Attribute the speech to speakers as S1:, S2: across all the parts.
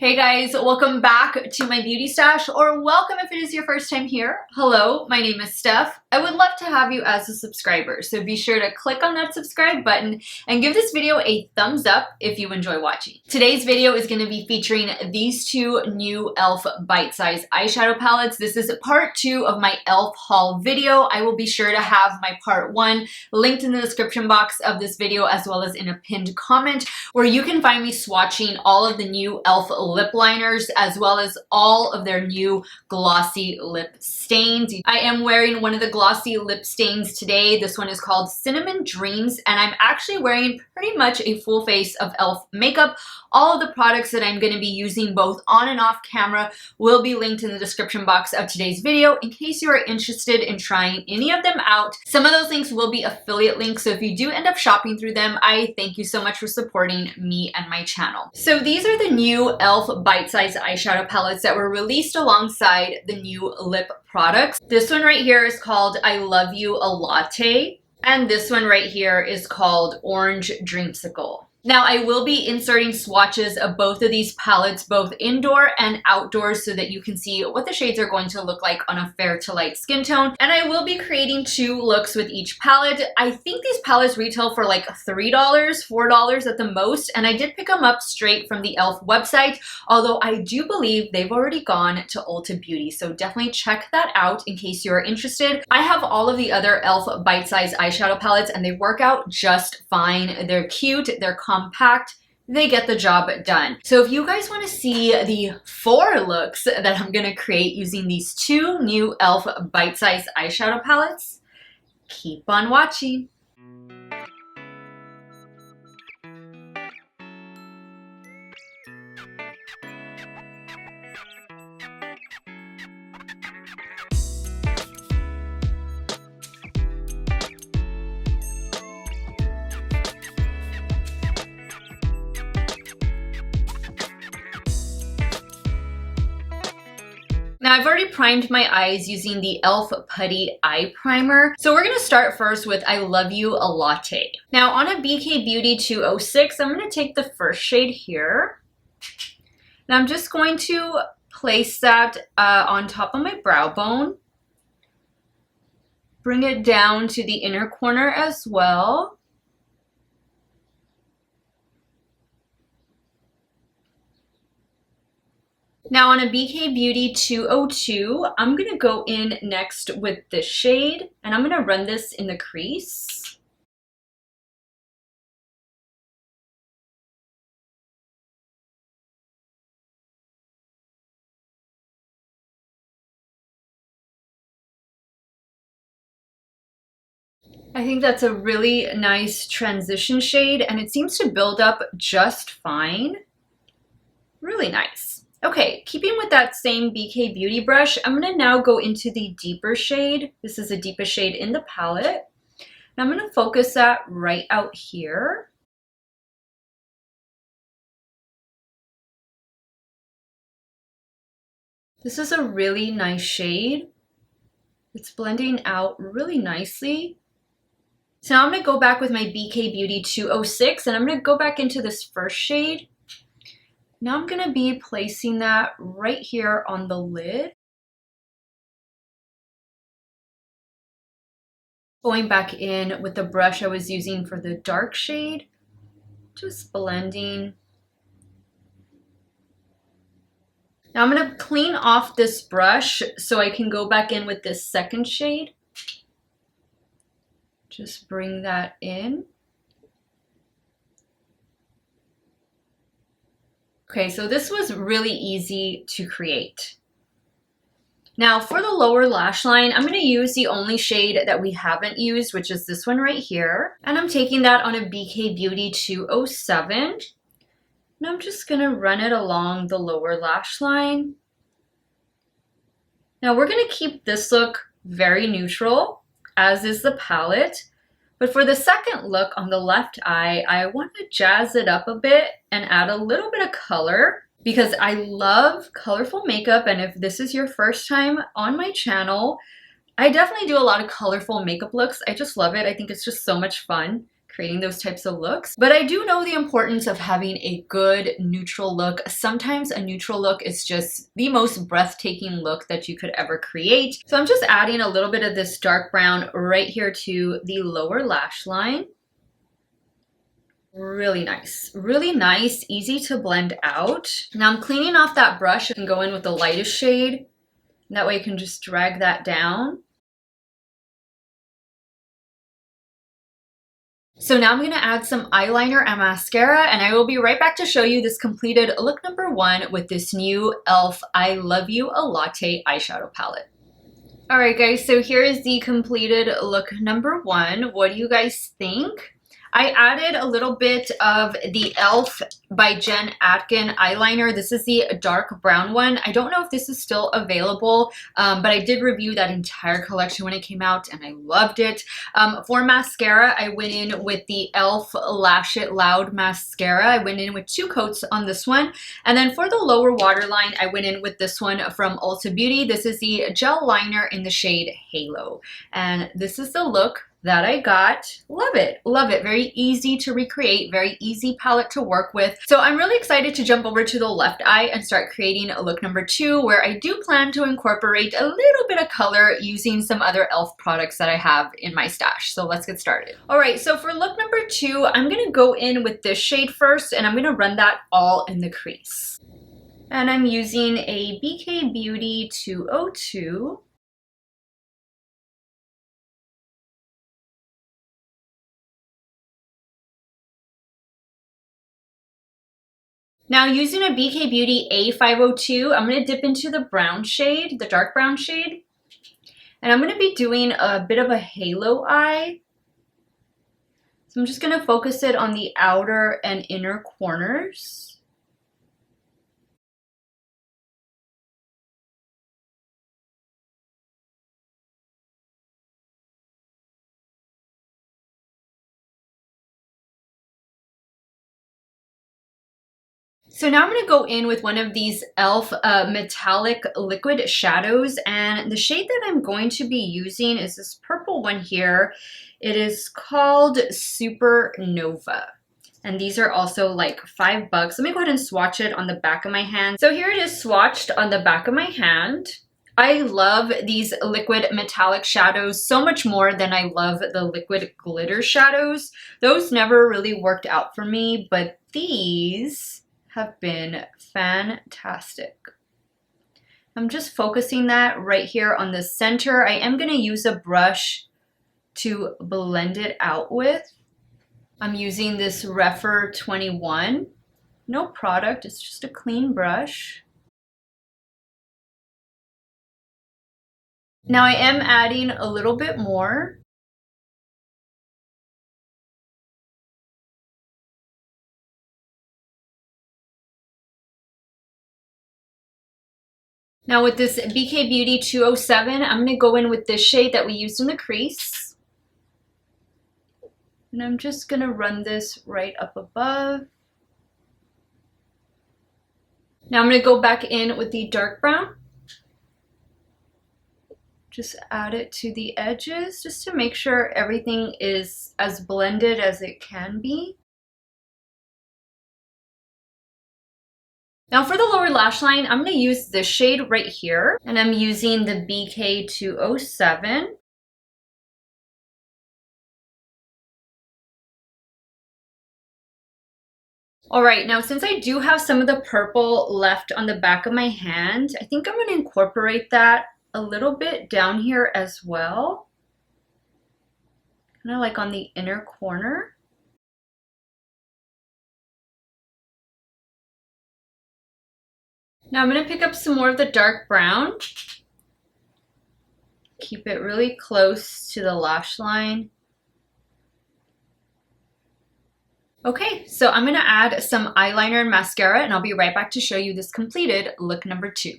S1: Hey guys, welcome back to my beauty stash, or welcome if it is your first time here. Hello, my name is Steph. I would love to have you as a subscriber, so be sure to click on that subscribe button and give this video a thumbs up if you enjoy watching. Today's video is going to be featuring these two new e.l.f. bite-size eyeshadow palettes. This is part 2 of my e.l.f. haul video. I will be sure to have my part 1 linked in the description box of this video, as well as in a pinned comment, where you can find me swatching all of the new e.l.f. lip liners, as well as all of their new glossy lip stains. I am wearing one of the glossy lip stains today. This one is called Cinnamon Dreams, and I'm actually wearing pretty much a full face of e.l.f. makeup. All of the products that I'm going to be using both on and off camera will be linked in the description box of today's video in case you are interested in trying any of them out. Some of those links will be affiliate links, so if you do end up shopping through them, I thank you so much for supporting me and my channel. So these are the new e.l.f. bite-size eyeshadow palettes that were released alongside the new lip products. This one right here is called I Love You a Latte, and this one right here is called Orange Dreamsicle. Now, I will be inserting swatches of both of these palettes, both indoor and outdoors, so that you can see what the shades are going to look like on a fair to light skin tone. And I will be creating 2 looks with each palette. I think these palettes retail for like $3, $4 at the most, and I did pick them up straight from the e.l.f. website, although I do believe they've already gone to Ulta Beauty, so definitely check that out in case you're interested. I have all of the other e.l.f. bite-size eyeshadow palettes, and they work out just fine. They're cute, they're compact, they get the job done. So if you guys want to see the 4 looks that I'm going to create using these 2 new e.l.f. bite-size eyeshadow palettes, keep on watching. Now, I've already primed my eyes using the e.l.f. Putty Eye Primer. So we're going to start first with I Love You a Latte. Now, on a BK Beauty 206, I'm going to take the first shade here. Now, I'm just going to place that on top of my brow bone. Bring it down to the inner corner as well. Now on a BK Beauty 202, I'm going to go in next with this shade, and I'm going to run this in the crease. I think that's a really nice transition shade, and it seems to build up just fine. Really nice. Okay, keeping with that same BK Beauty brush, I'm going to now go into the deeper shade. This is the deepest shade in the palette. And I'm going to focus that right out here. This is a really nice shade. It's blending out really nicely. So now I'm going to go back with my BK Beauty 206, and I'm going to go back into this first shade. Now I'm going to be placing that right here on the lid. Going back in with the brush I was using for the dark shade, just blending. Now I'm going to clean off this brush so I can go back in with this second shade. Just bring that in. Okay, so this was really easy to create. Now for the lower lash line, I'm going to use the only shade that we haven't used, which is this one right here. And I'm taking that on a BK Beauty 207. And I'm just going to run it along the lower lash line. Now we're going to keep this look very neutral, as is the palette. But for the second look on the left eye, I want to jazz it up a bit and add a little bit of color, because I love colorful makeup. And if this is your first time on my channel, I definitely do a lot of colorful makeup looks. I just love it. I think it's just so much fun creating those types of looks. But I do know the importance of having a good neutral look. Sometimes a neutral look is just the most breathtaking look that you could ever create. So I'm just adding a little bit of this dark brown right here to the lower lash line. Really nice, easy to blend out. Now I'm cleaning off that brush and go in with the lightest shade. That way you can just drag that down. So now I'm going to add some eyeliner and mascara, and I will be right back to show you this completed look number 1 with this new e.l.f. I Love You a Latte eyeshadow palette. Alright guys, so here is the completed look number 1. What do you guys think? I added a little bit of the e.l.f. by Jen Atkin eyeliner. This is the dark brown one. I don't know if this is still available, but I did review that entire collection when it came out and I loved it. For mascara, I went in with the e.l.f. Lash It Loud mascara. I went in with 2 coats on this one. And then for the lower waterline, I went in with this one from Ulta Beauty. This is the gel liner in the shade Halo. And this is the look that I got. Love it, love it. Very easy to recreate, very easy palette to work with. So I'm really excited to jump over to the left eye and start creating a look number 2, where I do plan to incorporate a little bit of color using some other e.l.f. products that I have in my stash. So let's get started. All right, so for look number 2, I'm gonna go in with this shade first, and I'm gonna run that all in the crease. And I'm using a BK Beauty 202. Now using a BK Beauty A502, I'm going to dip into the brown shade, the dark brown shade. And I'm going to be doing a bit of a halo eye. So I'm just going to focus it on the outer and inner corners. So now I'm going to go in with one of these e.l.f. Metallic Liquid Shadows, and the shade that I'm going to be using is this purple one here. It is called Supernova. And these are also like $5. Let me go ahead and swatch it on the back of my hand. So here it is swatched on the back of my hand. I love these liquid metallic shadows so much more than I love the liquid glitter shadows. Those never really worked out for me, but these have been fantastic. I'm just focusing that right here on the center. I am going to use a brush to blend it out with. I'm using this Refer 21. No product, it's just a clean brush. Now I am adding a little bit more. Now with this BK Beauty 207, I'm going to go in with this shade that we used in the crease. And I'm just going to run this right up above. Now I'm going to go back in with the dark brown. Just add it to the edges just to make sure everything is as blended as it can be. Now for the lower lash line, I'm going to use this shade right here, and I'm using the BK 207. All right, now since I do have some of the purple left on the back of my hand, I think I'm going to incorporate that a little bit down here as well. Kind of like on the inner corner. Now I'm going to pick up some more of the dark brown. Keep it really close to the lash line. Okay, so I'm going to add some eyeliner and mascara, and I'll be right back to show you this completed look number 2.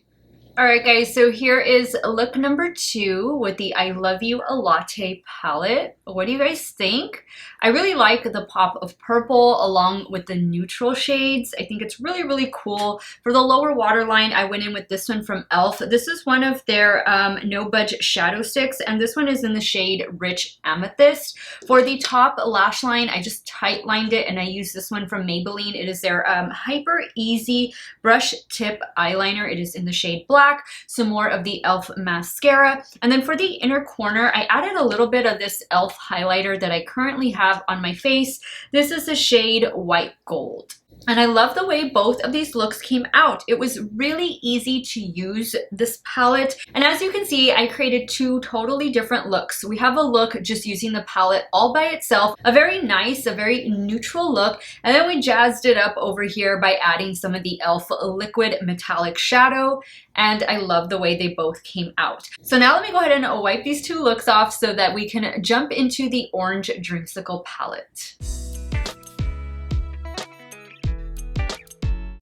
S1: Alright guys, so here is look number 2 with the I Love You a Latte palette. What do you guys think? I really like the pop of purple along with the neutral shades. I think it's really, really cool. For the lower waterline, I went in with this one from e.l.f. This is one of their No Budge shadow sticks, and this one is in the shade Rich Amethyst. For the top lash line, I just tight lined it, and I used this one from Maybelline. It is their Hyper Easy Brush Tip Eyeliner. It is in the shade Black. Some more of the e.l.f. mascara. And then for the inner corner, I added a little bit of this e.l.f. highlighter that I currently have on my face. This is the shade White Gold. And I love the way both of these looks came out. It was really easy to use this palette. And as you can see, I created 2 totally different looks. We have a look just using the palette all by itself, a very nice, a very neutral look. And then we jazzed it up over here by adding some of the e.l.f. liquid metallic shadow. And I love the way they both came out. So now let me go ahead and wipe these 2 looks off so that we can jump into the orange Dreamsicle palette.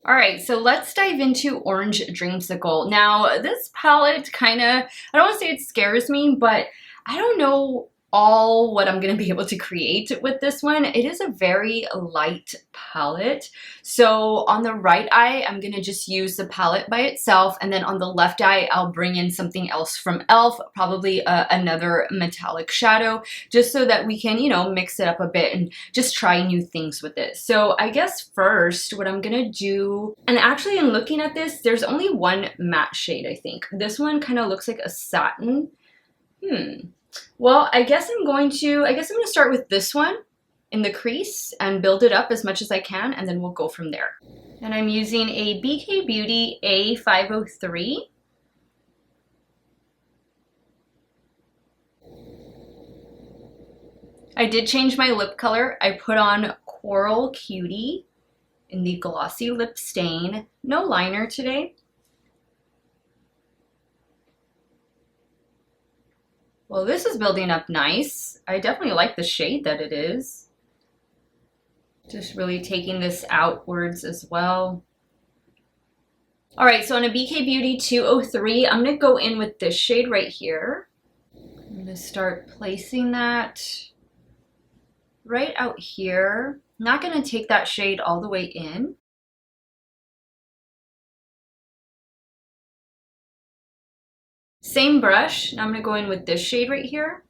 S1: All right, so let's dive into Orange Dreamsicle. Now, this palette kind of, I don't want to say it scares me, but I don't know all what I'm going to be able to create with this one. It is a very light palette. So on the right eye, I'm going to just use the palette by itself. And then on the left eye, I'll bring in something else from e.l.f., probably another metallic shadow, just so that we can, you know, mix it up a bit and just try new things with it. So I guess first what I'm going to do, and actually in looking at this, there's only one matte shade, I think. This one kind of looks like a satin. Well, I guess I'm going to start with this one in the crease and build it up as much as I can, and then we'll go from there. And I'm using a BK Beauty A503. I did change my lip color. I put on Coral Cutie in the Glossy Lip Stain. No liner today. Well, this is building up nice. I definitely like the shade that it is. Just really taking this outwards as well. All right, so on a BK Beauty 203, I'm gonna go in with this shade right here. I'm gonna start placing that right out here. I'm not gonna take that shade all the way in. Same brush, now I'm going to go in with this shade right here.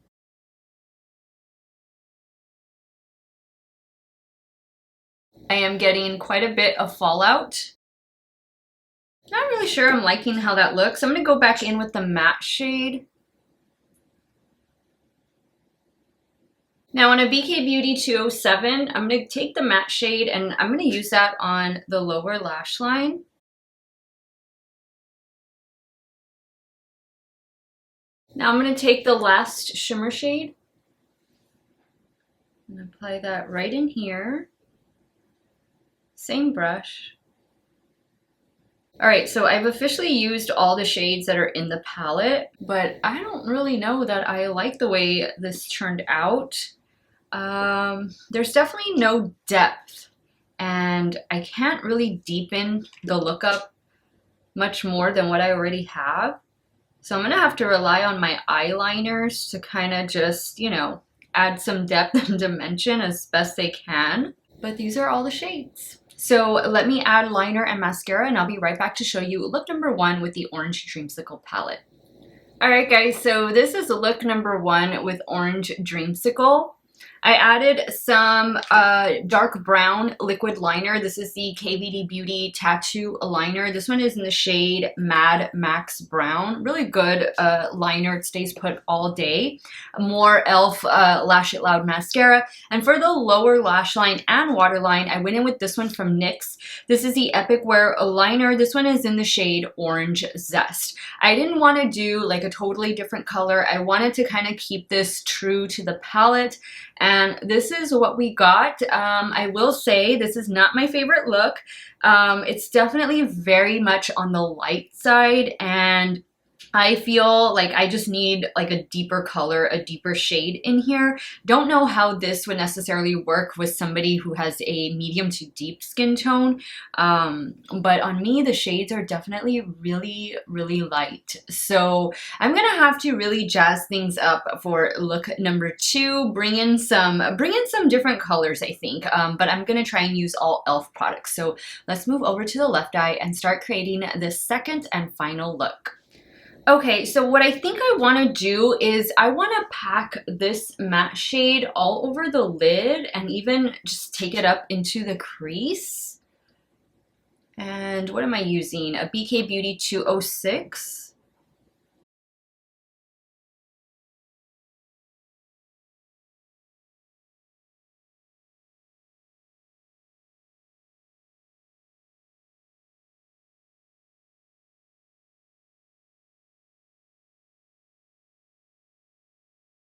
S1: I am getting quite a bit of fallout. Not really sure I'm liking how that looks. I'm going to go back in with the matte shade. Now on a BK Beauty 207, I'm going to take the matte shade and I'm going to use that on the lower lash line. Now I'm going to take the last shimmer shade and apply that right in here. Same brush. All right, so I've officially used all the shades that are in the palette, but I don't really know that I like the way this turned out. There's definitely no depth, and I can't really deepen the look up much more than what I already have. So I'm gonna have to rely on my eyeliners to kind of just, you know, add some depth and dimension as best they can. But these are all the shades. So let me add liner and mascara, and I'll be right back to show you look number 1 with the Orange Dreamsicle palette. All right, guys, so this is look number 1 with Orange Dreamsicle. I added some dark brown liquid liner. This is the KVD Beauty Tattoo Liner. This one is in the shade Mad Max Brown. Really good liner. It stays put all day. More e.l.f. Lash It Loud mascara. And for the lower lash line and waterline, I went in with this one from NYX. This is the Epic Wear liner. This one is in the shade Orange Zest. I didn't want to do like a totally different color. I wanted to kind of keep this true to the palette. And this is what we got. I will say this is not my favorite look. It's definitely very much on the light side, and I feel like I just need like a deeper color, a deeper shade in here. Don't know how this would necessarily work with somebody who has a medium to deep skin tone, but on me the shades are definitely really, really light. So I'm gonna have to really jazz things up for look number 2. Bring in some different colors, I think, but I'm gonna try and use all e.l.f. products. So let's move over to the left eye and start creating the second and final look. Okay, so what I think I want to do is I want to pack this matte shade all over the lid and even just take it up into the crease. And what am I using? A BK Beauty 206.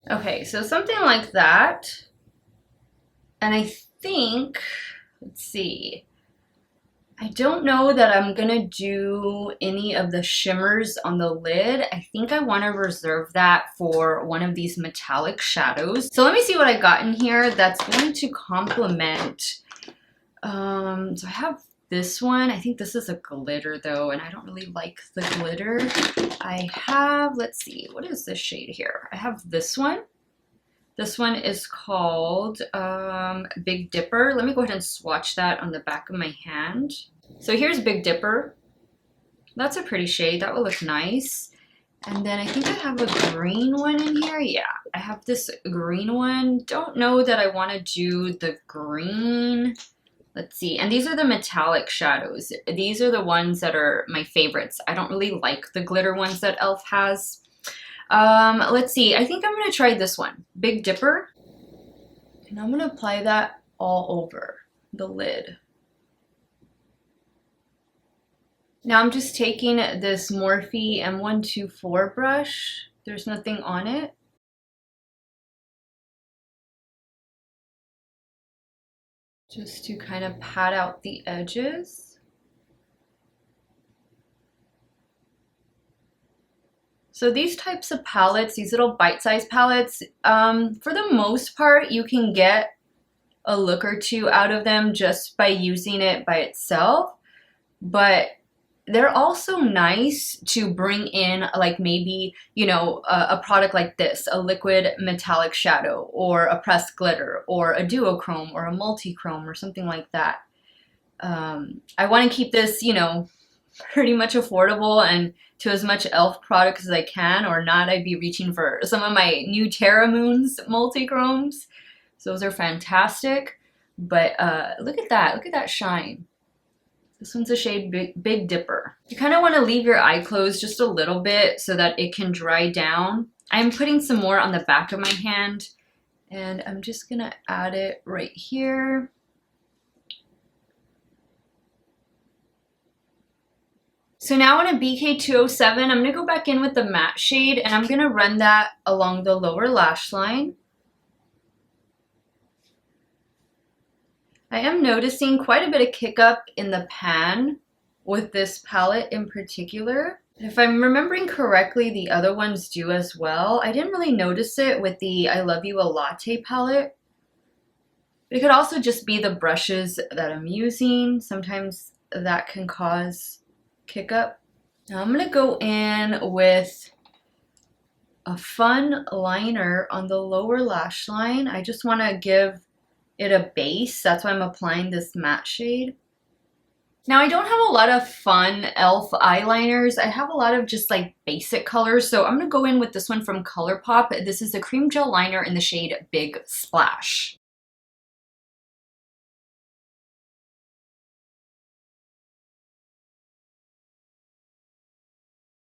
S1: Okay, so something like that. And I think, let's see, I don't know that I'm gonna do any of the shimmers on the lid. I think I want to reserve that for one of these metallic shadows. So let me see what I got in here that's going to complement. So I have this one. I think this is a glitter though, and I don't really like the glitter. I have, let's see, what is this shade here? I have this one. This one is called Big Dipper. Let me go ahead and swatch that on the back of my hand. So here's Big Dipper. That's a pretty shade. That will look nice. And then I think I have a green one in here. Yeah, I have this green one. Don't know that I want to do the green. Let's see. And these are the metallic shadows. These are the ones that are my favorites. I don't really like the glitter ones that e.l.f. has. Let's see. I think I'm going to try this one, Big Dipper. And I'm going to apply that all over the lid. Now I'm just taking this Morphe M124 brush. There's nothing on it. Just to kind of pat out the edges. So these types of palettes, these little bite-sized palettes, for the most part, you can get a look or two out of them just by using it by itself. But they're also nice to bring in, like maybe, you know, a product like this, a liquid metallic shadow, or a pressed glitter, or a duochrome, or a multi-chrome, or something like that. I want to keep this, you know, pretty much affordable and to as much e.l.f. products as I can, or not I'd be reaching for some of my new Terra Moons multi-chromes. So those are fantastic. But look at that shine. This one's a shade Big Dipper. You kind of want to leave your eye closed just a little bit so that it can dry down. I'm putting some more on the back of my hand, and I'm just gonna add it right here. So now on a BK207, I'm going to go back in with the matte shade, and I'm going to run that along the lower lash line. I am noticing quite a bit of kick up in the pan with this palette in particular. If I'm remembering correctly, the other ones do as well. I didn't really notice it with the I Love You a Latte palette. It could also just be the brushes that I'm using. Sometimes that can cause kick up. Now I'm going to go in with a fun liner on the lower lash line. I just want to give it a base. That's why I'm applying this matte shade. Now I don't have a lot of fun e.l.f. eyeliners. I have a lot of just like basic colors. So I'm going to go in with this one from ColourPop. This is a cream gel liner in the shade Big Splash.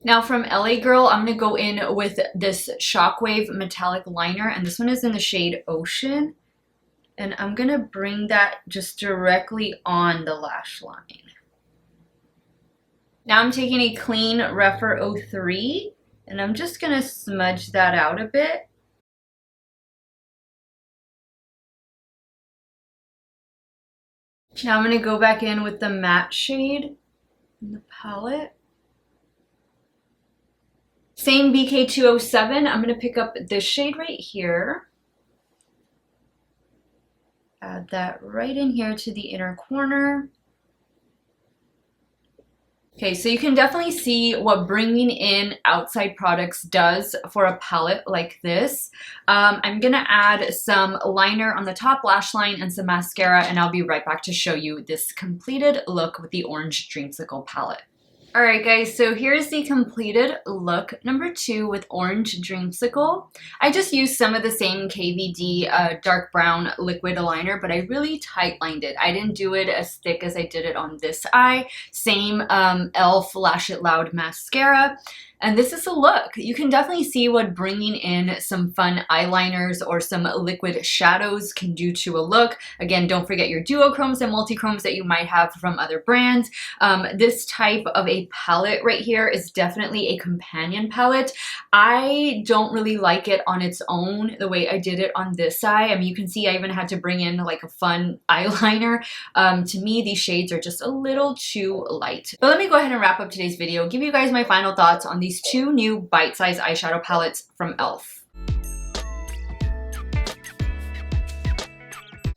S1: Now from LA Girl, I'm going to go in with this Shockwave metallic liner, and this one is in the shade Ocean. And I'm going to bring that just directly on the lash line. Now I'm taking a clean Rephr 03, and I'm just going to smudge that out a bit. Now I'm going to go back in with the matte shade in the palette. Same BK207, I'm gonna pick up this shade right here. Add that right in here to the inner corner. Okay, so you can definitely see what bringing in outside products does for a palette like this. I'm gonna add some liner on the top lash line and some mascara, and I'll be right back to show you this completed look with the orange Dreamsicle palette. Alright guys, so here's the completed look number 2 with orange Dreamsicle. I just used some of the same KVD dark brown liquid liner, but I really tight lined it. I didn't do it as thick as I did it on this eye. Same e.l.f. Lash It Loud mascara. And this is a look. You can definitely see what bringing in some fun eyeliners or some liquid shadows can do to a look. Again, don't forget your duochromes and multichromes that you might have from other brands. This type of a palette right here is definitely a companion palette. I don't really like it on its own the way I did it on this eye. I mean, you can see I even had to bring in like a fun eyeliner. To me, these shades are just a little too light. But let me go ahead and wrap up today's video, give you guys my final thoughts on these 2 new bite-sized eyeshadow palettes from e.l.f.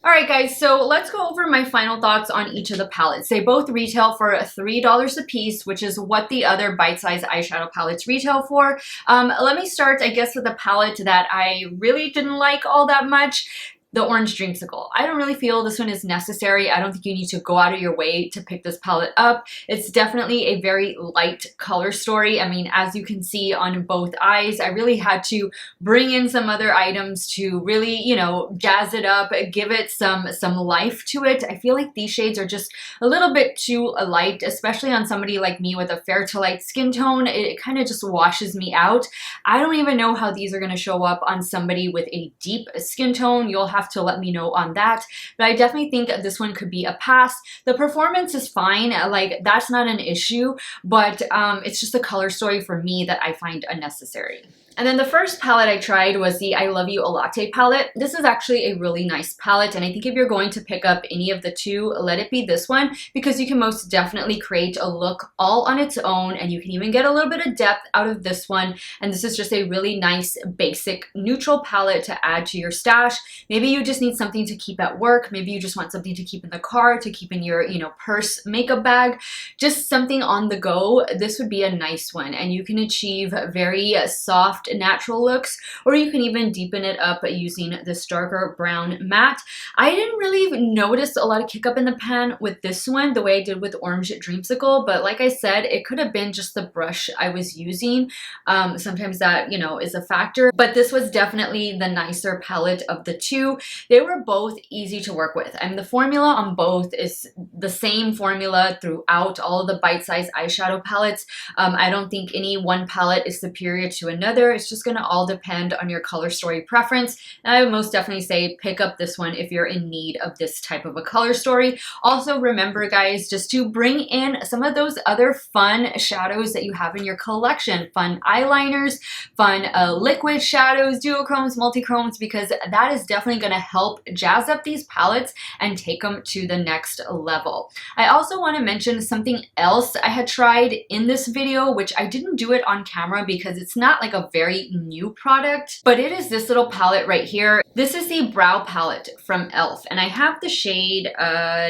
S1: Alright guys, so let's go over my final thoughts on each of the palettes. They both retail for $3 a piece, which is what the other bite-sized eyeshadow palettes retail for. Let me start, I guess, with a palette that I really didn't like all that much. The orange Dreamsicle. I don't really feel this one is necessary. I don't think you need to go out of your way to pick this palette up. It's definitely a very light color story. I mean, as you can see on both eyes, I really had to bring in some other items to really, you know, jazz it up, give it some life to it. I feel like these shades are just a little bit too light, especially on somebody like me with a fair to light skin tone. It kind of just washes me out. I don't even know how these are going to show up on somebody with a deep skin tone. You'll have to let me know on that, but I definitely think this one could be a pass. The performance is fine, like that's not an issue, but it's just a color story for me that I find unnecessary. And then the first palette I tried was the I Love You a Latte palette. This is actually a really nice palette, and I think if you're going to pick up any of the 2, let it be this one, because you can most definitely create a look all on its own, and you can even get a little bit of depth out of this one. And this is just a really nice basic neutral palette to add to your stash. Maybe you just need something to keep at work. Maybe you just want something to keep in the car, to keep in your, you know, purse, makeup bag, just something on the go. This would be a nice one, and you can achieve very soft natural looks, or you can even deepen it up using this darker brown matte. I didn't really notice a lot of kick up in the pan with this one the way I did with orange Dreamsicle, but like I said, it could have been just the brush I was using. Sometimes that, you know, is a factor, but this was definitely the nicer palette of the 2. They were both easy to work with. I mean, the formula on both is the same formula throughout all of the bite-sized eyeshadow palettes. I don't think any one palette is superior to another. It's just going to all depend on your color story preference. And I would most definitely say pick up this one if you're in need of this type of a color story. Also remember guys, just to bring in some of those other fun shadows that you have in your collection. Fun eyeliners, fun liquid shadows, duochromes, multichromes, because that is definitely going to help jazz up these palettes and take them to the next level. I also want to mention something else I had tried in this video, which I didn't do it on camera because it's not like a very new product, but it is this little palette right here. This is the brow palette from e.l.f. and I have the shade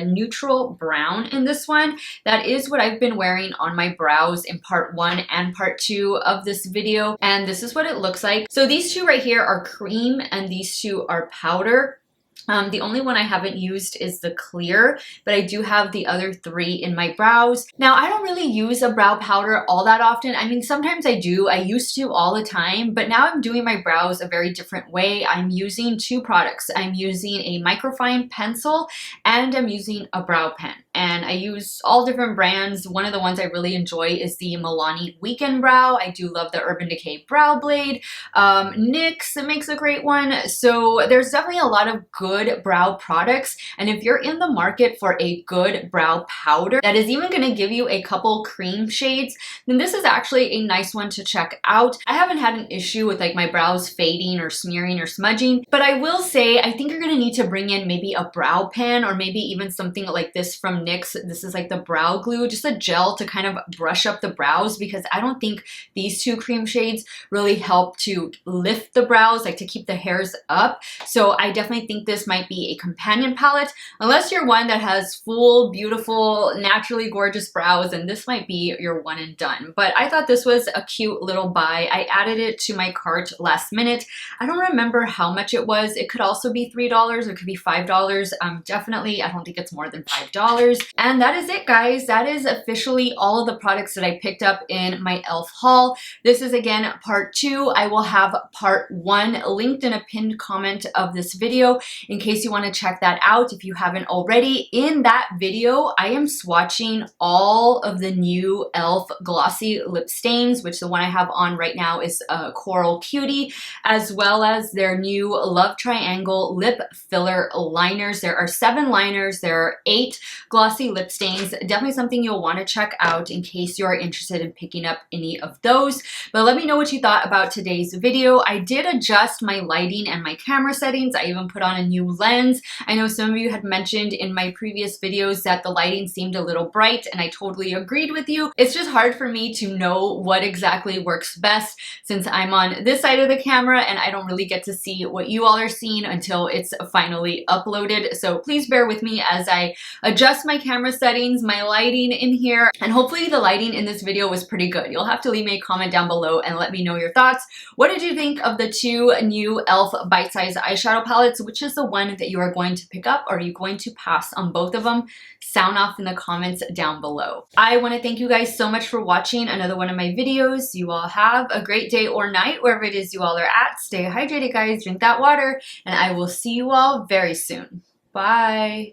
S1: neutral brown in this one. That is what I've been wearing on my brows in part 1 and part 2 of this video, and this is what it looks like. So these 2 right here are cream and these 2 are powder. The only one I haven't used is the clear, but I do have the other 3 in my brows. Now, I don't really use a brow powder all that often. I mean, sometimes I do. I used to all the time, but now I'm doing my brows a very different way. I'm using 2 products. I'm using a microfine pencil and I'm using a brow pen. And I use all different brands. One of the ones I really enjoy is the Milani Weekend Brow. I do love the Urban Decay Brow Blade. NYX makes a great one. So there's definitely a lot of good brow products. And if you're in the market for a good brow powder that is even going to give you a couple cream shades, then this is actually a nice one to check out. I haven't had an issue with like my brows fading or smearing or smudging, but I will say I think you're going to need to bring in maybe a brow pen or maybe even something like this from from NYX. This is like the brow glue, just a gel to kind of brush up the brows, because I don't think these two cream shades really help to lift the brows, like to keep the hairs up. So I definitely think this might be a companion palette, unless you're one that has full, beautiful, naturally gorgeous brows, and this might be your one and done. But I thought this was a cute little buy. I added it to my cart last minute. I don't remember how much it was. It could also be $3, it could be $5. Definitely, I don't think it's more than $5. And that is it, guys. That is officially all of the products that I picked up in my e.l.f. haul. This is again part 2. I will have part 1 linked in a pinned comment of this video in case you want to check that out if you haven't already. In that video, I am swatching all of the new e.l.f. glossy lip stains, which the one I have on right now is Coral Cutie, as well as their new Love Triangle lip filler liners. There are 7 liners, there are 8 glossy lip stains. Definitely something you'll want to check out in case you're interested in picking up any of those. But let me know what you thought about today's video. I did adjust my lighting and my camera settings. I even put on a new lens. I know some of you had mentioned in my previous videos that the lighting seemed a little bright, and I totally agreed with you. It's just hard for me to know what exactly works best since I'm on this side of the camera and I don't really get to see what you all are seeing until it's finally uploaded. So please bear with me as I adjust my camera settings, my lighting in here, and hopefully the lighting in this video was pretty good. You'll have to leave me a comment down below and let me know your thoughts. What did you think of the 2 new e.l.f. bite-sized eyeshadow palettes? Which is the one that you are going to pick up? Or are you going to pass on both of them? Sound off in the comments down below. I want to thank you guys so much for watching another one of my videos. You all have a great day or night wherever it is you all are at. Stay hydrated, guys. Drink that water, and I will see you all very soon. Bye.